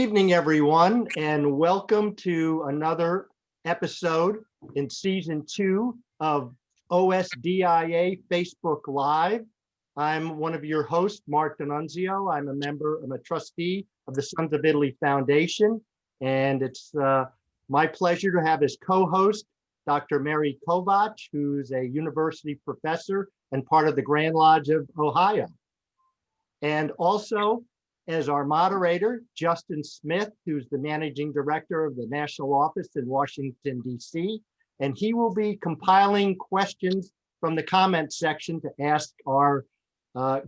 Evening, everyone, and welcome to another episode in season 2 of OSDIA Facebook Live. I'm one of your hosts, Mark DeNunzio. I'm a trustee of the Sons of Italy Foundation, and it's my pleasure to have as co-host Dr. Mary Kovach, who's a university professor and part of the Grand Lodge of Ohio. And also, as our moderator, Justin Smith, who's the managing director of the national office in Washington, D.C., and he will be compiling questions from the comment section to ask our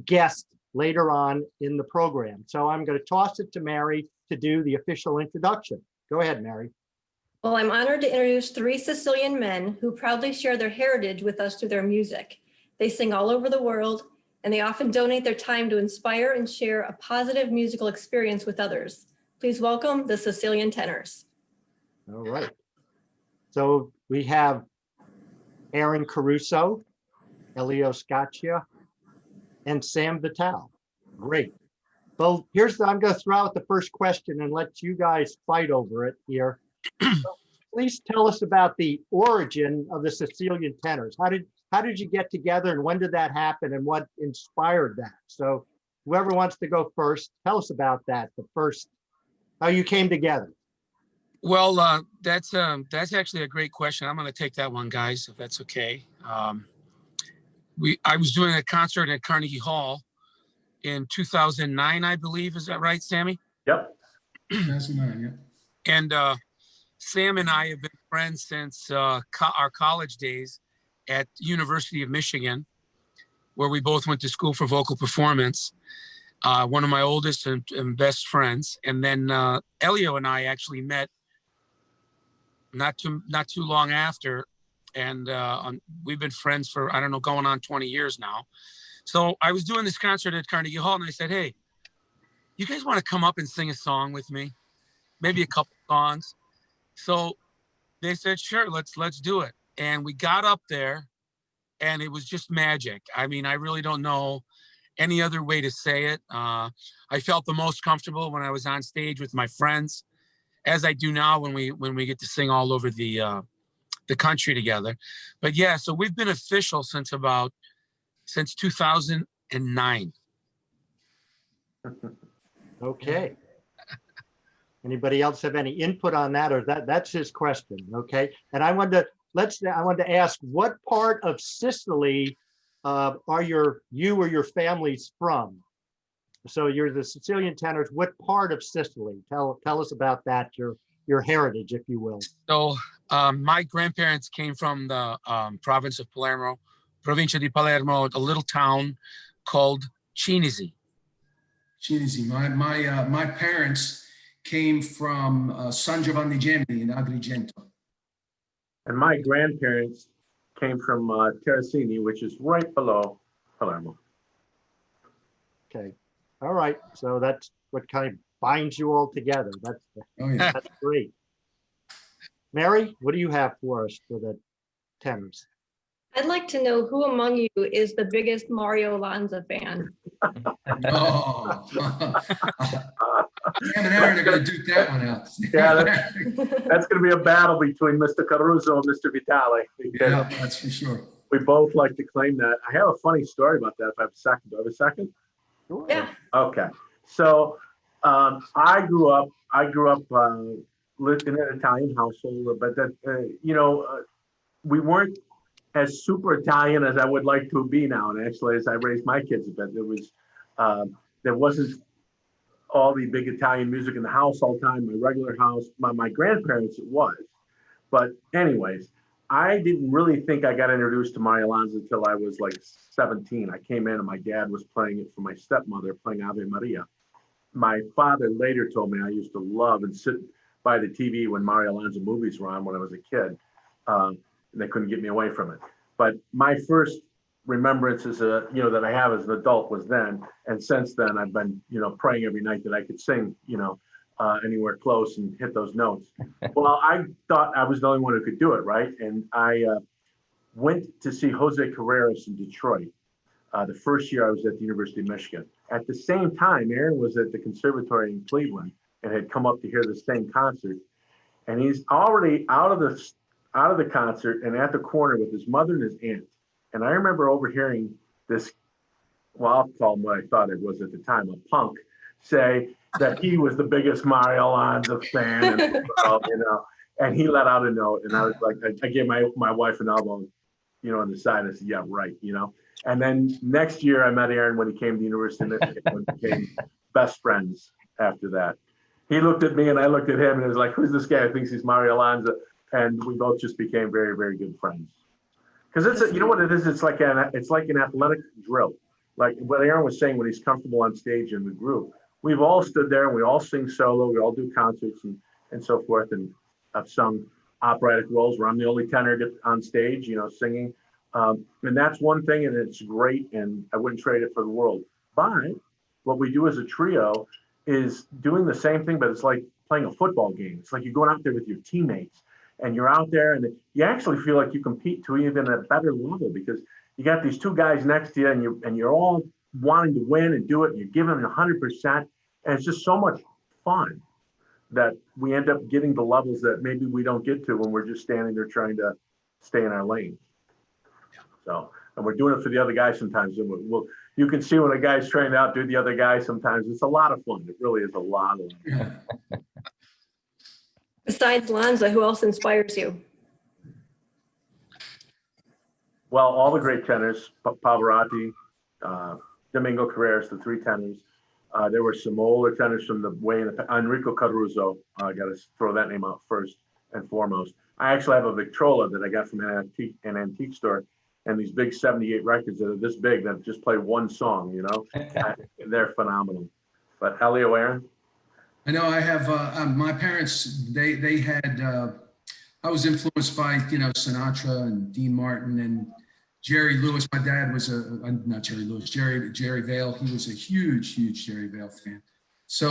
guest later on in the program. So I'm going to toss it to Mary to do the official introduction. Go ahead, Mary. Well, I'm honored to introduce 3 Sicilian men who proudly share their heritage with us through their music. They sing all over the world, and they often donate their time to inspire and share a positive musical experience with others. Please welcome the Sicilian Tenors. All right. So we have Aaron Caruso, Elio Scaccio, and Sam Vitale. Great. Well, I'm going to throw out the first question and let you guys fight over it here. Please tell us about the origin of the Sicilian Tenors. How did you get together, and when did that happen, and what inspired that? So whoever wants to go first, tell us about that, how you came together. Well, that's actually a great question. I'm going to take that one, guys, if that's okay. I was doing a concert at Carnegie Hall in 2009, I believe. Is that right, Sammy? Yep. 2009, yeah. And Sam and I have been friends since our college days at University of Michigan, where we both went to school for vocal performance. One of my oldest and best friends. And then Elio and I actually met not too long after. And we've been friends for, I don't know, going on 20 years now. So I was doing this concert at Carnegie Hall, and I said, hey, you guys want to come up and sing a song with me? Maybe a couple songs. So they said, sure, let's do it. And we got up there, and it was just magic. I mean, I really don't know any other way to say it. I felt the most comfortable when I was on stage with my friends, as I do now when we get to sing all over the country together. But yeah, so we've been official since 2009. Okay. Anybody else have any input on that, or that's his question? Okay. And I wanted to ask, what part of Sicily are you or your families from? So you're the Sicilian Tenors. What part of Sicily? Tell us about that, your heritage, if you will. So my grandparents came from the province of Palermo, Provincia di Palermo, a little town called Cinisi. Cinisi. My parents came from San Giovanni Gemini in Agrigento. And my grandparents came from Terracini, which is right below Palermo. Okay. All right. So that's what kind of binds you all together. That's great. Mary, what do you have for us for the Tenors? I'd like to know who among you is the biggest Mario Lanza fan? Oh. Sam and Aaron are going to duke that one out. Yeah, that's going to be a battle between Mr. Caruso and Mr. Vitale. Yeah, that's for sure. We both like to claim that. I have a funny story about that. If I have a second, do I have a second? Sure. Yeah. Okay. So I grew up lived in an Italian household, but we weren't as super Italian as I would like to be now. And actually, as I raised my kids a bit, there wasn't all the big Italian music in the house all the time. My regular house, my grandparents, it was. But anyways, I didn't really think I got introduced to Mario Lanza until I was like 17. I came in and my dad was playing it for my stepmother, playing Ave Maria. My father later told me I used to love and sit by the TV when Mario Lanza movies were on when I was a kid. And they couldn't get me away from it. But my first remembrances, that I have as an adult was then. And since then, I've been, praying every night that I could sing, anywhere close and hit those notes. Well, I thought I was the only one who could do it, right? And I went to see Jose Carreras in Detroit the first year I was at the University of Michigan. At the same time, Aaron was at the conservatory in Cleveland, and had come up to hear the same concert. And he's already out of the concert and at the corner with his mother and his aunt. And I remember overhearing this, well, I'll call him what I thought it was at the time, a punk, say that he was the biggest Mario Lanza fan, and you know, and he let out a note, and I was like, I gave my wife an elbow, you know, on the side. I said, yeah, right, you know. And then next year I met Aaron when he came to the University of Michigan, and became best friends after that. He looked at me and I looked at him, and it was like, who's this guy who thinks he's Mario Lanza? And we both just became very, very good friends. Because it's, you know what it is? It's like an athletic drill. Like what Aaron was saying, when he's comfortable on stage in the group, we've all stood there and we all sing solo, we all do concerts and so forth. And I've sung operatic roles where I'm the only tenor on stage, you know, singing. And that's one thing, and it's great, and I wouldn't trade it for the world. But what we do as a trio is doing the same thing, but it's like playing a football game. It's like you're going out there with your teammates, and you're out there, and you actually feel like you compete to even a better level, because you got these two guys next to you, and you're all wanting to win and do it, and you're giving them 100%, and it's just so much fun that we end up getting the levels that maybe we don't get to when we're just standing there trying to stay in our lane. So, and we're doing it for the other guys sometimes. And you can see when a guy's trying to outdo the other guy sometimes. It's a lot of fun. It really is a lot of fun. Besides Lanza, who else inspires you? Well, all the great tenors, Pavarotti, Domingo Carreras, the three tenors. There were some older tenors from the way in the Enrico Caruso. I got to throw that name out first and foremost. I actually have a Victrola that I got from an antique store, and these big 78 records that are this big that just play one song, you know. They're phenomenal. But Elio, Aaron? I know I have, my parents, they had, I was influenced by, you know, Sinatra and Dean Martin and Jerry Lewis. My dad was not Jerry Lewis, Jerry Vale. He was a huge Jerry Vale fan. So,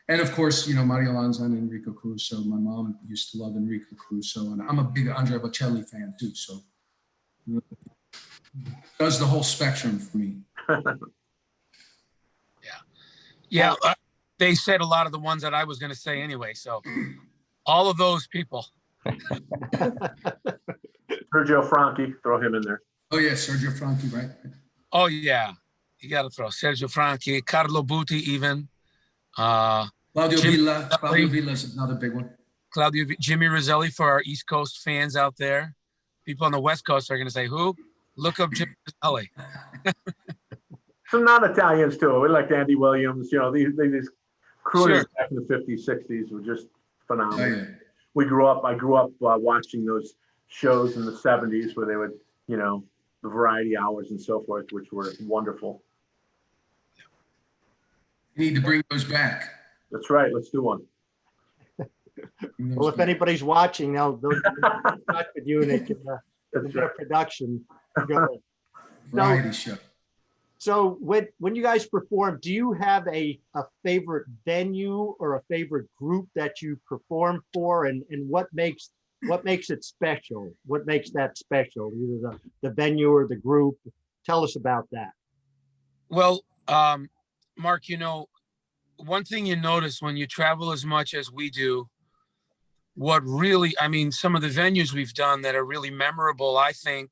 and of course, you know, Mario Lanza and Enrico Caruso. My mom used to love Enrico Caruso, and I'm a big Andrea Bocelli fan too. So, does the whole spectrum for me. Yeah. They said a lot of the ones that I was going to say anyway. So all of those people. Sergio Franchi, throw him in there. Oh yeah, Sergio Franchi, right? Oh yeah, you got to throw Sergio Franchi, Carlo Butti, even. Claudio Villa. Claudio Villa is another big one. Jimmy Roselli for our East Coast fans out there. People on the West Coast are going to say, who? Look up Jimmy Roselli. Some non-Italians too. We like Andy Williams. You know, these crooners Sure. back in the 50s, 60s were just phenomenal. Oh, yeah. I grew up watching those shows in the 70s where they would, you know, the variety hours and so forth, which were wonderful. You need to bring those back. That's right. Let's do one. Well, if anybody's watching, they'll get in touch with you, and they can That's get a right. production together. Variety show. So when you guys perform, do you have a favorite venue or a favorite group that you perform for, and what makes it special? What makes that special? Either the venue or the group? Tell us about that. Well, Mark, you know, one thing you notice when you travel as much as we do, some of the venues we've done that are really memorable, I think,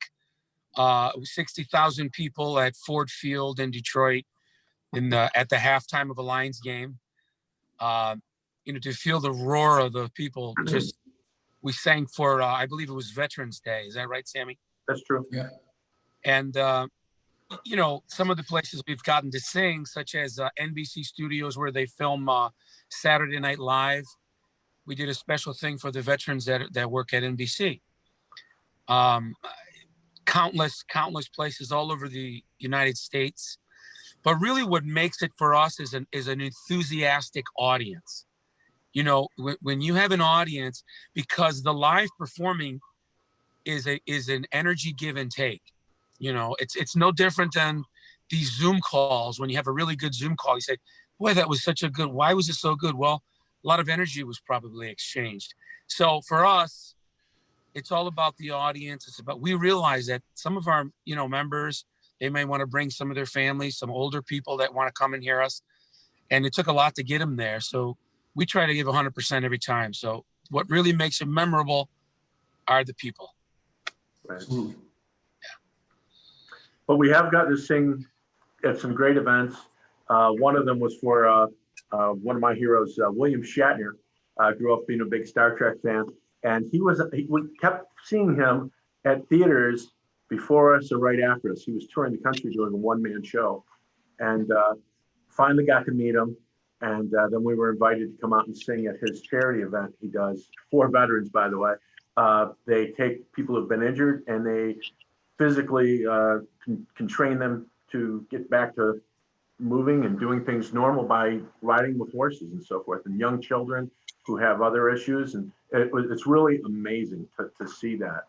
60,000 people at Ford Field in Detroit at the halftime of a Lions game. You know, to feel the roar of the people. We sang for, I believe it was Veterans Day. Is that right, Sammy? That's true. Yeah. And, you know, some of the places we've gotten to sing, such as NBC Studios, where they film Saturday Night Live. We did a special thing for the veterans that work at NBC. Countless places all over the United States. But really what makes it for us is an enthusiastic audience. You know, when you have an audience, because the live performing is an energy give and take. You know, it's no different than these Zoom calls. When you have a really good Zoom call, you say, boy, that was such a good, why was it so good? Well, a lot of energy was probably exchanged. So for us, it's all about the audience. We realize that some of our, you know, members, they may want to bring some of their families, some older people that want to come and hear us. And it took a lot to get them there. So we try to give 100% every time. So what really makes it memorable are the people. Right. Absolutely. But we have got to sing at some great events. One of them was for one of my heroes, William Shatner. I grew up being a big Star Trek fan, and we kept seeing him at theaters before us or right after us. He was touring the country doing a one-man show, and finally got to meet him. And then we were invited to come out and sing at his charity event he does for veterans, by the way. They take people who've been injured and they physically can train them to get back to moving and doing things normal by riding with horses and so forth, and young children who have other issues. And it's really amazing to see that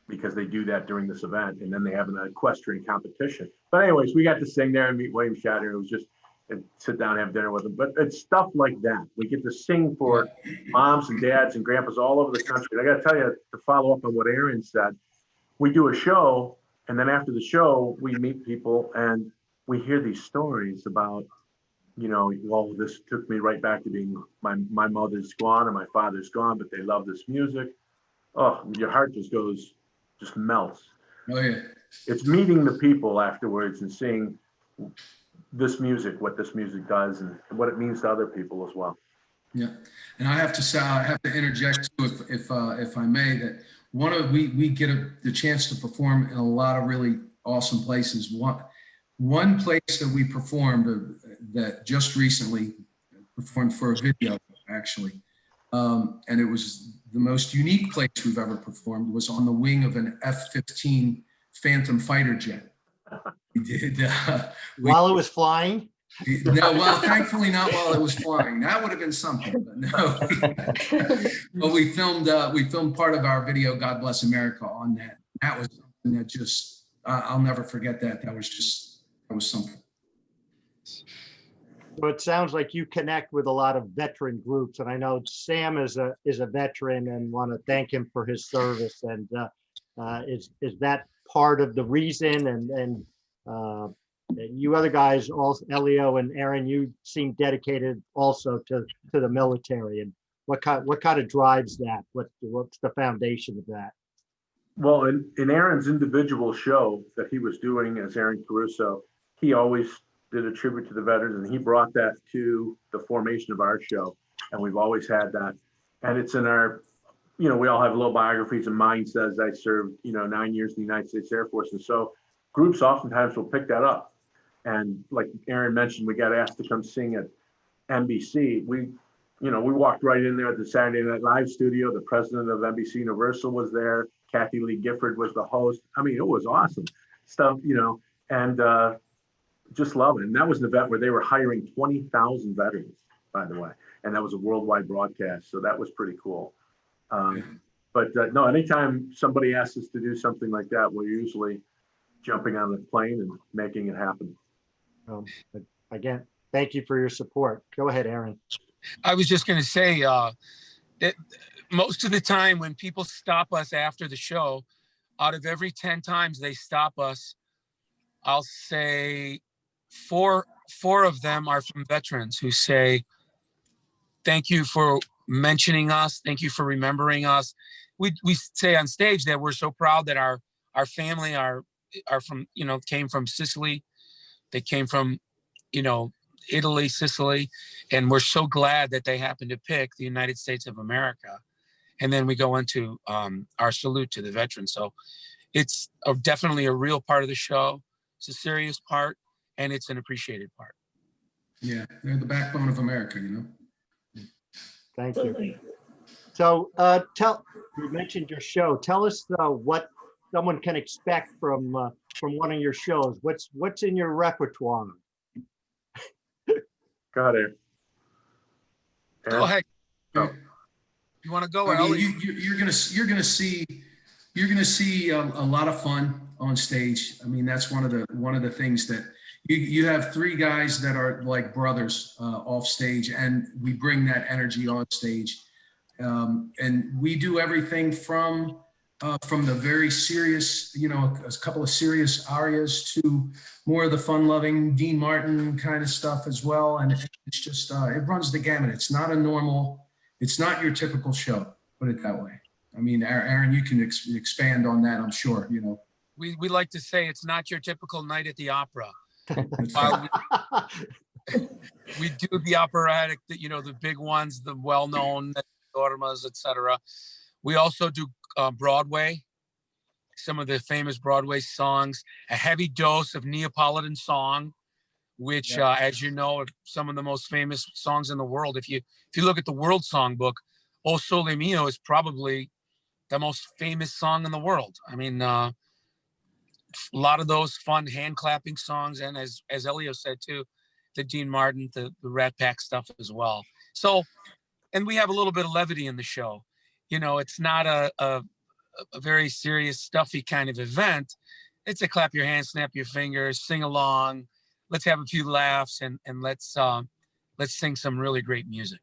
because they do that during this event, and then they have an equestrian competition. But anyways, we got to sing there and meet William Shatner. It was just, and sit down and have dinner with him. But it's stuff like that. We get to sing for moms and dads and grandpas all over the country. And I got to tell you, to follow up on what Aaron said, we do a show, and then after the show, we meet people and we hear these stories about, you know, well, this took me right back to being my mother's gone or my father's gone, but they love this music. Oh, your heart just melts. Oh yeah. It's meeting the people afterwards and seeing this music, what this music does and what it means to other people as well. Yeah, and I have to say, I have to interject too, if I may, that we get the chance to perform in a lot of really awesome places. One place that we performed that just recently performed for a video actually, and it was the most unique place we've ever performed, was on the wing of an F-15 Phantom fighter jet. We did. While it was flying? No, well, thankfully not while it was flying. That would have been something, but no. But we filmed part of our video, God Bless America, on that. That was something that just, I'll never forget that. That was something. So it sounds like you connect with a lot of veteran groups, and I know Sam is a veteran and want to thank him for his service. And is that part of the reason? And you other guys, also Elio and Aaron, you seem dedicated also to the military. And what kind of drives that? What's the foundation of that? Well, in Aaron's individual show that he was doing as Aaron Caruso, he always did a tribute to the veterans, and he brought that to the formation of our show. And we've always had that. And it's in our, you know, we all have little biographies, and mine says I served, 9 years in the United States Air Force. And so groups oftentimes will pick that up. And like Aaron mentioned, we got asked to come sing at NBC. We walked right in there at the Saturday Night Live studio. The president of NBC Universal was there. Kathy Lee Gifford was the host. I mean, it was awesome stuff, and just love it. And that was an event where they were hiring 20,000 veterans, by the way. And that was a worldwide broadcast. So that was pretty cool. But no, anytime somebody asks us to do something like that, we're usually jumping on the plane and making it happen. Again, thank you for your support. Go ahead, Aaron. I was just going to say that most of the time when people stop us after the show, out of every 10 times they stop us, I'll say four of them are from veterans who say, thank you for mentioning us. Thank you for remembering us. We say on stage that we're so proud that our family are from, came from Sicily. They came from, Italy, Sicily, and we're so glad that they happened to pick the United States of America. And then we go into our salute to the veterans. So it's definitely a real part of the show. It's a serious part, and it's an appreciated part. Yeah, they're the backbone of America, Thank you. So you mentioned your show. Tell us what someone can expect from one of your shows. What's in your repertoire? Got it. Go ahead. Oh. You want to go? I mean, you're gonna see a lot of fun on stage. I mean, that's one of the things that you have three guys that are like brothers off stage, and we bring that energy on stage. And we do everything from from the very serious, a couple of serious arias to more of the fun-loving Dean Martin kind of stuff as well. And it's just, it runs the gamut. It's not your typical show, put it that way. I mean, Aaron, you can expand on that, I'm sure, We like to say it's not your typical night at the opera. That's right. We do the operatic, the big ones, the well-known, Dormas, etc. We also do Broadway, some of the famous Broadway songs, a heavy dose of Neapolitan song, which, as you know, are some of the most famous songs in the world. If you look at the World Songbook, O Sole Mio is probably the most famous song in the world. I mean, a lot of those fun hand clapping songs, and as Elio said too, the Dean Martin, the Rat Pack stuff as well. So, and we have a little bit of levity in the show. It's not a very serious, stuffy kind of event. It's a clap your hands, snap your fingers, sing along. Let's have a few laughs, and let's sing some really great music.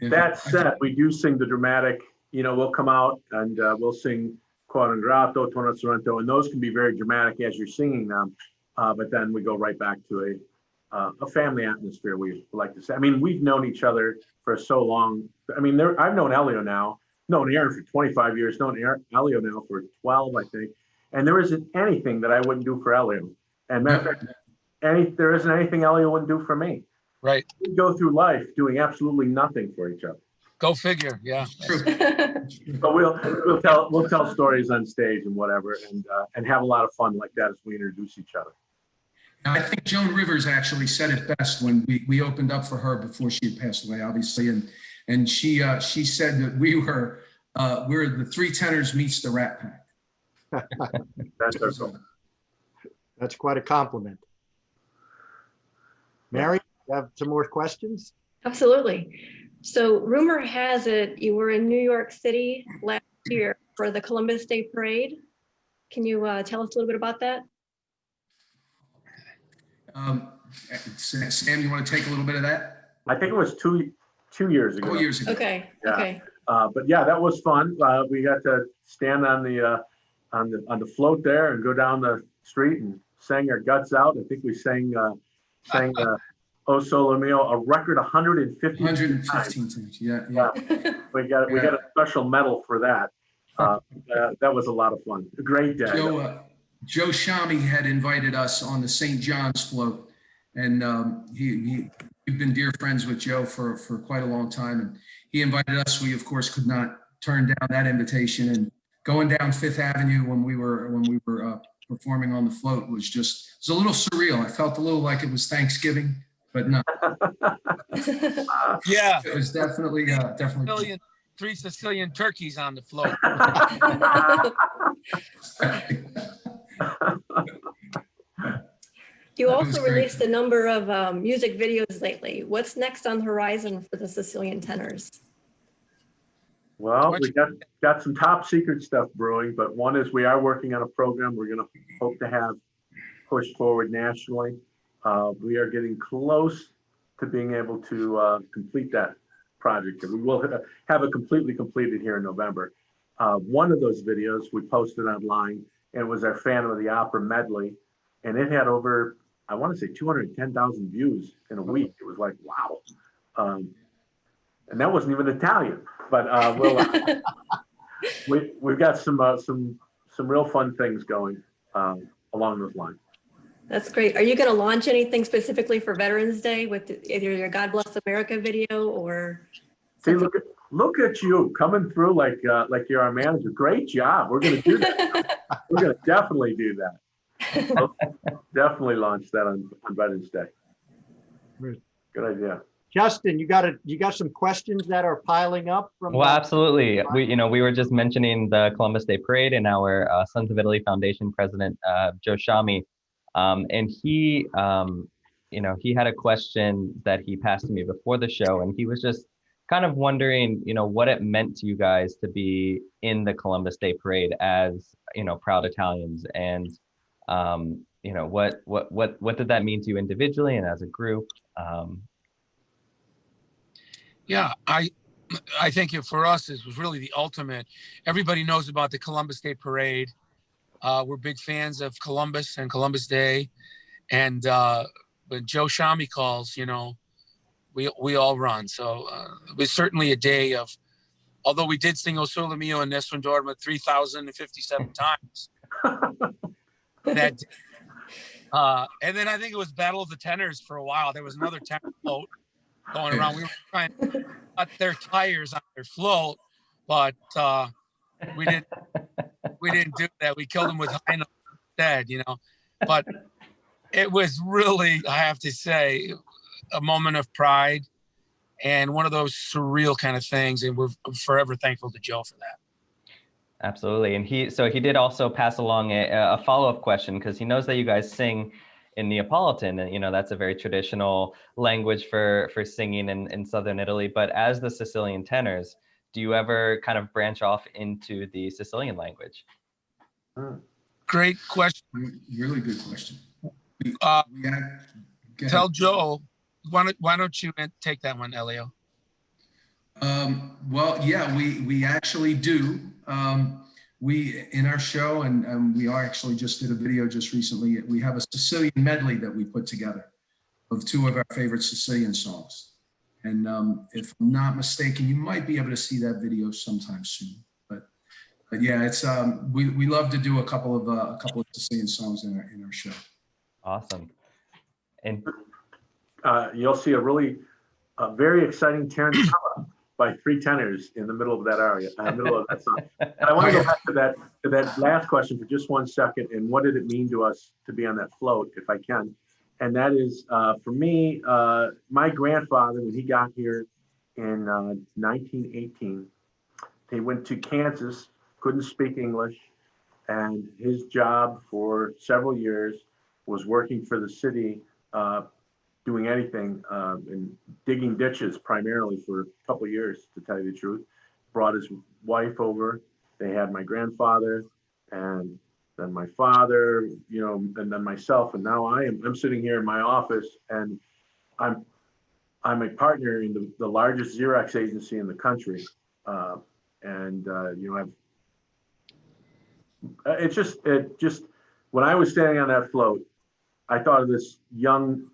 That said, we do sing the dramatic. We'll come out and we'll sing Quadrato, Tono Sorrento, and those can be very dramatic as you're singing them. But then we go right back to a family atmosphere, we like to say. I mean, we've known each other for so long. I mean, I've known Elio now, known Aaron for 25 years, known Elio now for 12, I think. And there isn't anything that I wouldn't do for Elio. And matter of fact, there isn't anything Elio wouldn't do for me. Right. We go through life doing absolutely nothing for each other. Go figure. Yeah. But we'll tell stories on stage and whatever, and have a lot of fun like that as we introduce each other. I think Joan Rivers actually said it best when we opened up for her before she had passed away, obviously, and she said that we're the three tenors meets the Rat Pack. That's our goal. That's quite a compliment. Mary, you have some more questions? Absolutely. So rumor has it you were in New York City last year for the Columbus Day Parade. Can you tell us a little bit about that? Sam, you want to take a little bit of that? I think it was two years ago. 2 years ago. Okay. Yeah. Okay. But yeah, that was fun. We got to stand on the float there and go down the street and sang our guts out. I think we sang O Sole Mio a record 115 115 times. times. Yeah. We got a special medal for that. That was a lot of fun. A great day. Joe Shami had invited us on the St. John's float, and we've been dear friends with Joe for quite a long time, and he invited us. We of course could not turn down that invitation, and going down Fifth Avenue when we were performing on the float was a little surreal. I felt a little like it was Thanksgiving, but no. Yeah. It was definitely. Three Sicilian turkeys on the float. You also released a number of music videos lately. What's next on the horizon for the Sicilian Tenors? Well, we got some top secret stuff brewing, but one is we are working on a program we're going to hope to have pushed forward nationally. We are getting close to being able to complete that project. We will have it completely completed here in November. One of those videos we posted online, and it was our Phantom of the Opera medley, and it had over, I want to say 210,000 views in a week. It was like, wow. And that wasn't even Italian, but we've got some real fun things going along those lines. That's great. Are you going to launch anything specifically for Veterans Day with either your God Bless America video or? See, look at you coming through like you're our manager. Great job. We're going to do that. We're going to definitely do that. I'll definitely launch that on Veterans Day. Good idea. Justin, you got some questions that are piling up from. Well, absolutely. We were just mentioning the Columbus Day Parade, and our Sons of Italy Foundation president, Joe Shami, and he had a question that he passed to me before the show, and he was just kind of wondering, what it meant to you guys to be in the Columbus Day Parade as, proud Italians, and what did that mean to you individually and as a group? Yeah, I think for us, it was really the ultimate. Everybody knows about the Columbus Day Parade. We're big fans of Columbus and Columbus Day. And when Joe Shami calls, we all run. So it was certainly a day of, although we did sing O Sole Mio and Nessun Dorma 3,057 times that day. And then I think it was Battle of the Tenors for a while. There was another tenor float going around. We were trying to cut their tires on their float, but we didn't do that. We killed them with high notes instead, But it was really, I have to say, a moment of pride and one of those surreal kind of things. And we're forever thankful to Joe for that. Absolutely. And he did also pass along a follow-up question, because he knows that you guys sing in Neapolitan, and that's a very traditional language for singing in southern Italy. But as the Sicilian tenors, do you ever kind of branch off into the Sicilian language? Great question. Really good question. Tell Joe, why don't you take that one, Elio? Well, yeah, we actually do. We, in our show, and we actually just did a video just recently, we have a Sicilian medley that we put together of two of our favorite Sicilian songs. And if I'm not mistaken, you might be able to see that video sometime soon. But yeah, it's we love to do a couple of Sicilian songs in our show. Awesome. And you'll see a very exciting tarantella by three tenors in the middle of that area, middle of that song. And I want to go back to that last question for just 1 second. And what did it mean to us to be on that float, if I can? And that is, for me, my grandfather, when he got here in 1918, he went to Kansas, couldn't speak English, and his job for several years was working for the city, doing anything, and digging ditches primarily for a couple of years, to tell you the truth. Brought his wife over. They had my grandfather, and then my father, and then myself. And now I'm sitting here in my office, and I'm a partner in the largest Xerox agency in the country. It just when I was standing on that float, I thought of this young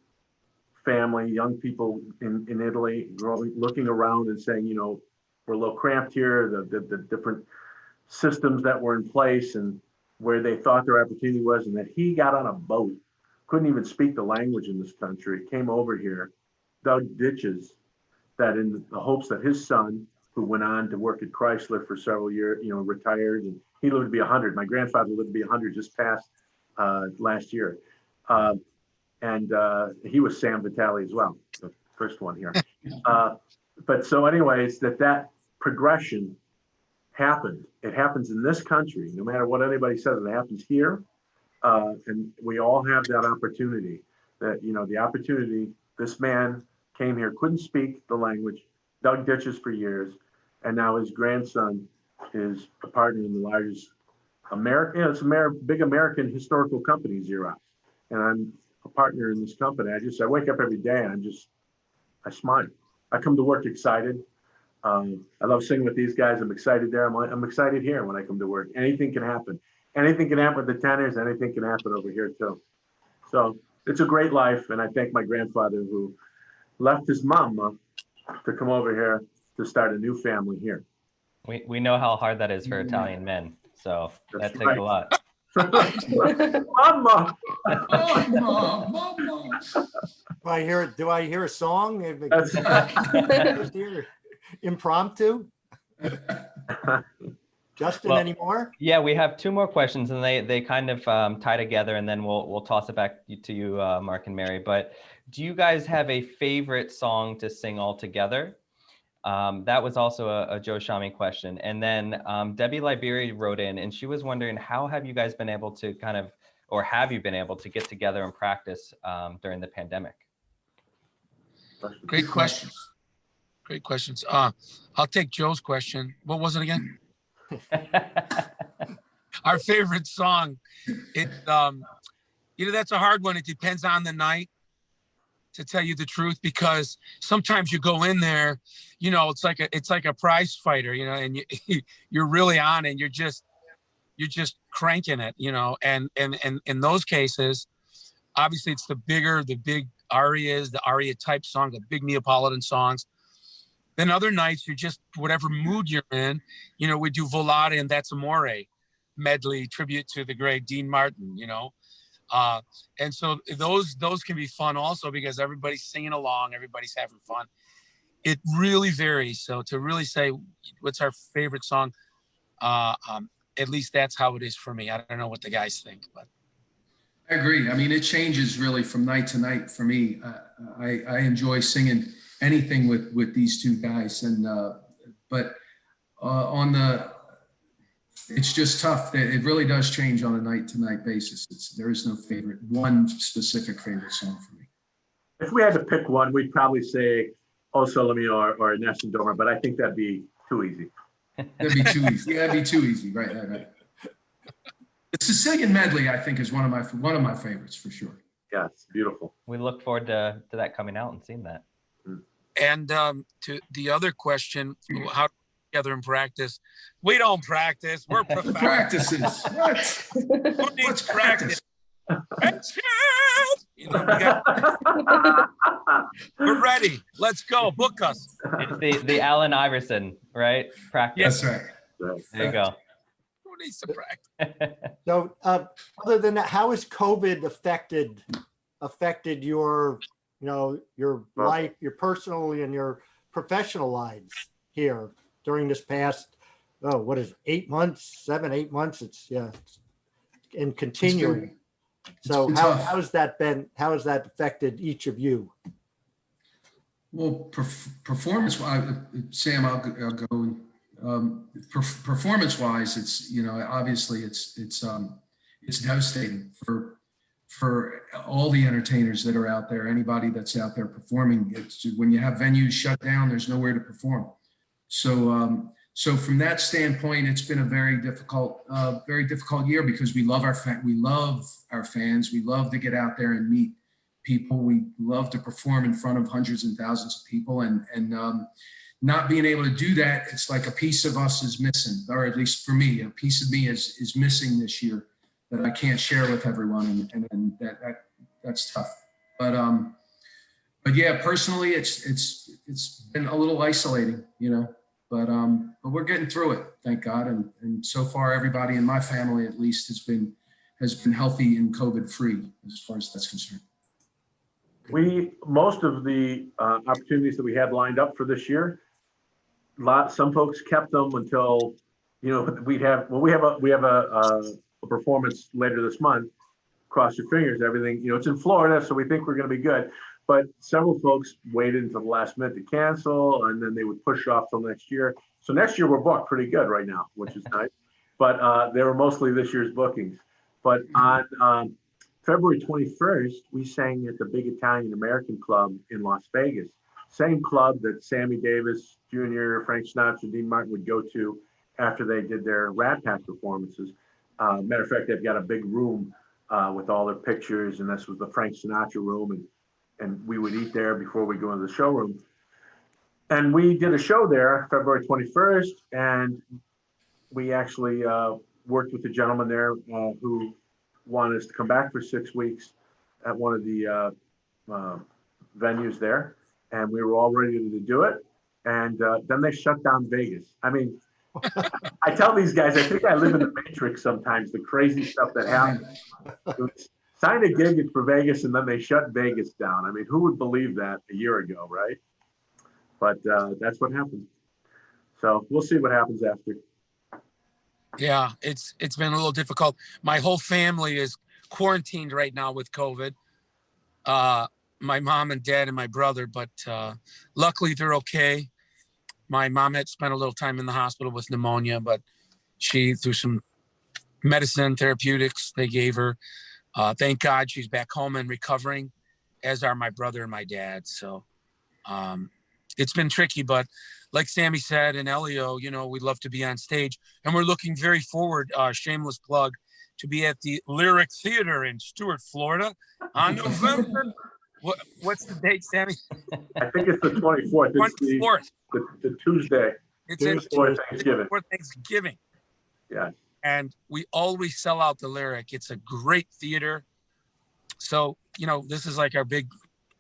family, young people in Italy, looking around and saying, we're a little cramped here, the different systems that were in place and where they thought their opportunity was, and that he got on a boat, couldn't even speak the language in this country, came over here, dug ditches, that in the hopes that his son, who went on to work at Chrysler for several years, retired, and he lived to be 100. My grandfather lived to be 100 just past last year. And he was Sam Vitale as well, the first one here. But so anyways, that progression happened. It happens in this country, no matter what anybody says, it happens here. And we all have that opportunity, the opportunity. This man came here, couldn't speak the language, dug ditches for years, and now his grandson is a partner in the largest big American historical company, Xerox. And I'm a partner in this company. I wake up every day and I smile. I come to work excited. I love singing with these guys. I'm excited there. I'm excited here when I come to work. Anything can happen. Anything can happen with the tenors. Anything can happen over here too. So it's a great life. And I thank my grandfather, who left his mama to come over here to start a new family here. we know how hard that is for Italian men. So that takes a lot. Mama. Mama. Do I hear a song? That's- Impromptu? Justin, Well, any more? Yeah, we have two more questions, and they kind of tie together, and then we'll toss it back to you, Mark and Mary. But do you guys have a favorite song to sing all together? That was also a Joe Shami question. And then Debbie Liberia wrote in, and she was wondering, how have you guys been able to have you been able to get together and practice during the pandemic? Great questions. Great questions. I'll take Joe's question. What was it again? Our favorite song. That's a hard one. It depends on the night. to tell you the truth, because sometimes you go in there, you know, it's like a prize fighter, you know, and you're really on, and you're just cranking it, you know, and in those cases, obviously it's the big arias, the aria type song, the big Neapolitan songs. Then other nights you're just whatever mood you're in, you know, we do Volare and That's Amore medley, tribute to the great Dean Martin, you know. And so those can be fun also, because everybody's singing along, everybody's having fun. It really varies. So to really say what's our favorite song, at least that's how it is for me. I don't know what the guys think, but I agree. I mean, it changes really from night to night for me. I enjoy singing anything with these two guys, and but it's just tough. It really does change on a night-to-night basis. There is no one specific favorite song for me. If we had to pick one, we'd probably say O Sole Mio or Nessun Dorma, but I think that'd be too easy. That'd be too easy. Yeah, that'd be too easy. Right. The Sicilian medley, I think, is one of my favorites for sure. Yeah, it's beautiful. We look forward to that coming out and seeing that. And to the other question, how together in practice? We don't practice. We're professionals. Practices. What? Who needs What's practice? You know, we're ready. Let's go. Book us. It's the Allen Iverson, right? Practice. That's right. There you go. Who needs to practice? So other than that, how has COVID affected your, you know, your life, your personal and your professional lives here during this past, what is it, 8 months, 8 months? It's and continuing. So how has that affected each of you? Well, performance-wise, Sam, I'll go. Performance-wise, it's, you know, obviously it's devastating for all the entertainers that are out there. Anybody that's out there performing, it's when you have venues shut down, there's nowhere to perform. So from that standpoint, it's been a very difficult year, because we love our fans. We love to get out there and meet people. We love to perform in front of hundreds and thousands of people, and not being able to do that, it's like a piece of us is missing, or at least for me, a piece of me is missing this year that I can't share with everyone, and that's tough. But yeah, personally, it's been a little isolating, you know. But we're getting through it, thank God. And so far, everybody in my family, at least, has been healthy and COVID-free as far as that's concerned. Most of the opportunities that we had lined up for this year, some folks kept them until, you know, we have a performance later this month. Cross your fingers, everything, you know, it's in Florida, so we think we're going to be good. But several folks waited until the last minute to cancel, and then they would push off till next year. So next year we're booked pretty good right now, which is nice. But they were mostly this year's bookings. But on February 21st, we sang at the Big Italian American Club in Las Vegas. Same club that Sammy Davis Jr., Frank Sinatra, Dean Martin would go to after they did their Rat Pack performances. Matter of fact, they've got a big room with all their pictures, and this was the Frank Sinatra room, and we would eat there before we go into the showroom. And we did a show there February 21st, and we actually worked with a gentleman there who wanted us to come back for 6 weeks at one of the venues there. And we were all ready to do it. And then they shut down Vegas. I mean, I tell these guys, I think I live in the Matrix sometimes, the crazy stuff that happens. Signed a gig for Vegas, and then they shut Vegas down. I mean, who would believe that a year ago, right? But that's what happened. So we'll see what happens after. Yeah, it's been a little difficult. My whole family is quarantined right now with COVID. My mom and dad and my brother, but luckily they're okay. My mom had spent a little time in the hospital with pneumonia, but she, through some medicine, therapeutics they gave her, thank God she's back home and recovering, as are my brother and my dad. So it's been tricky, but like Sammy said, and Elio, you know, we'd love to be on stage, and we're looking very forward, shameless plug, to be at the Lyric Theater in Stuart, Florida on November What's the date, Sammy? I think it's the 24th. It's 24th. the Tuesday It's in before Thanksgiving. before Thanksgiving. Yeah. And we always sell out the Lyric. It's a great theater. So, you know, this is like our big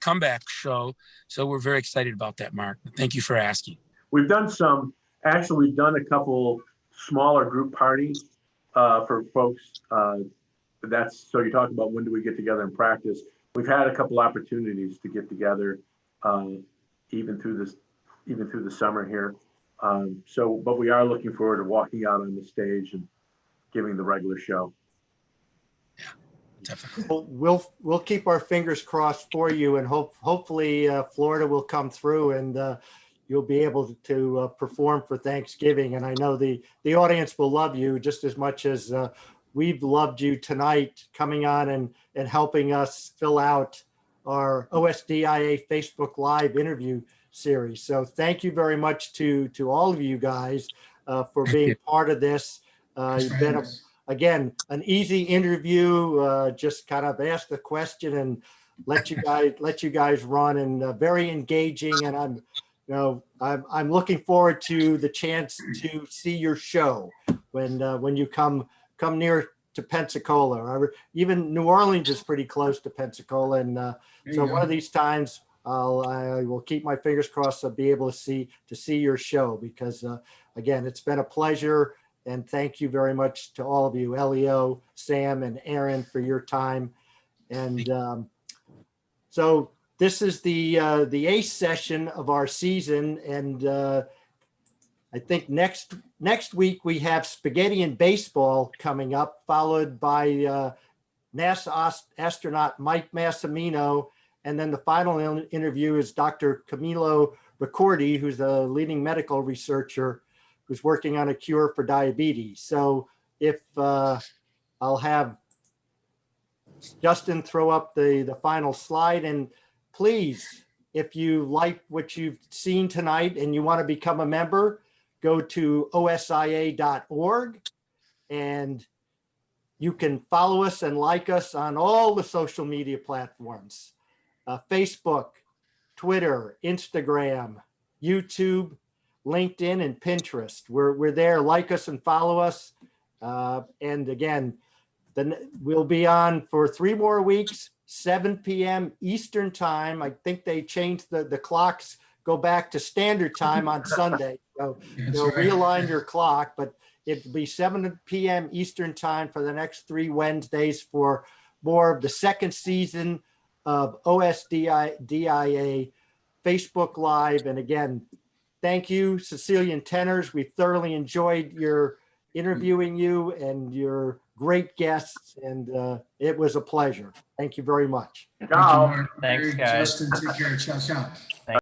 comeback show. So we're very excited about that, Mark. Thank you for asking. We've done a couple smaller group parties for folks. So you're talking about when do we get together and practice. We've had a couple opportunities to get together even through the summer here. But we are looking forward to walking out on the stage and giving the regular show. Yeah, definitely. We'll keep our fingers crossed for you, and hopefully Florida will come through and you'll be able to perform for Thanksgiving. And I know the audience will love you just as much as we've loved you tonight, coming on and helping us fill out our OSDIA Facebook Live interview series. So thank you very much to all of you guys for being part of this. You've been, again, an easy interview, just kind of ask the question and let you guys run, and very engaging. And I'm looking forward to the chance to see your show when you come near to Pensacola. Even New Orleans is pretty close to Pensacola, and so one of these times I will keep my fingers crossed to be able to see your show, because again, it's been a pleasure, and thank you very much to all of you, Elio, Sam, and Aaron, for your time. And so this is the 8th session of our season, and I think next week we have Spaghetti and Baseball coming up, followed by NASA astronaut Mike Massimino. And then the final interview is Dr. Camilo Ricordi, who's a leading medical researcher who's working on a cure for diabetes. So if I'll have Justin throw up the final slide, and please, if you like what you've seen tonight and you want to become a member, go to osia.org, and you can follow us and like us on all the social media platforms, Facebook, Twitter, Instagram, YouTube, LinkedIn, and Pinterest. We're there. Like us and follow us. And again, then we'll be on for 3 more weeks, 7 p.m. Eastern time. I think they changed the clocks, go back to standard time on Sunday. So realign your clock, but it'll be 7 p.m. Eastern time for the next 3 Wednesdays for more of the second season of OSDIA Facebook Live. And again, thank you, Sicilian Tenors. We thoroughly enjoyed your interviewing you and your great guests, and it was a pleasure. Thank you very much. Ciao. Thanks, guys. Justin, take care. Ciao, ciao.